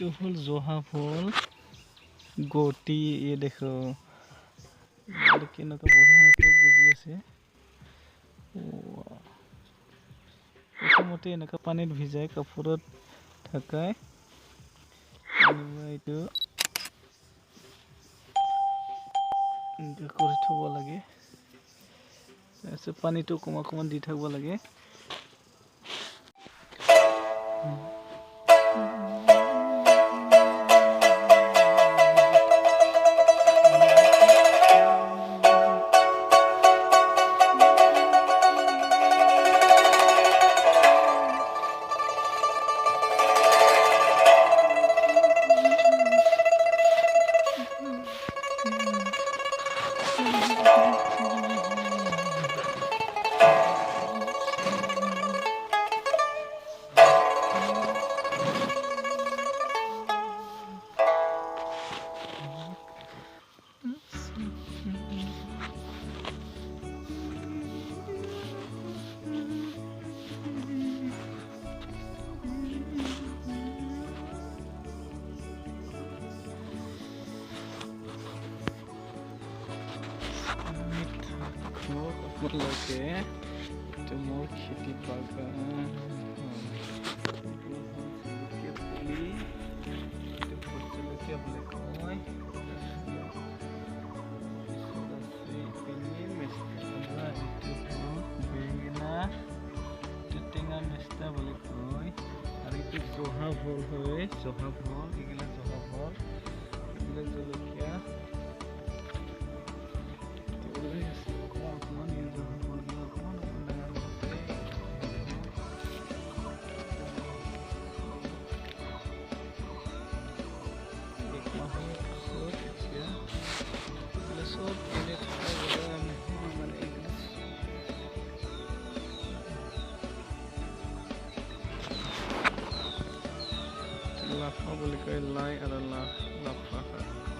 এইটো হ'ল জহা ফল গটি ये देखो কেনেকুৱা বঢ়িয়াকৈ গজি আছে প্ৰথমতে এনেকুৱা পানীত ভিজাই কাপোৰত ঢাকাই এইটো কৰি থ'ব লাগে তাৰপিছত পানীটো অকণমান দি থাকিব লাগে আপোনালোকে এইটো মোৰ খেতি বাগান জলকীয়া বুলি কয় বেঙেনা টেঙা মেষ্টা বুলি কয় আৰু এইটো জহা ফল হয় জহা ফল এইগিলা জহা ফল এইগিলা জলকীয়া লাফা বুলি কয় লাই আৰু লাফা শাক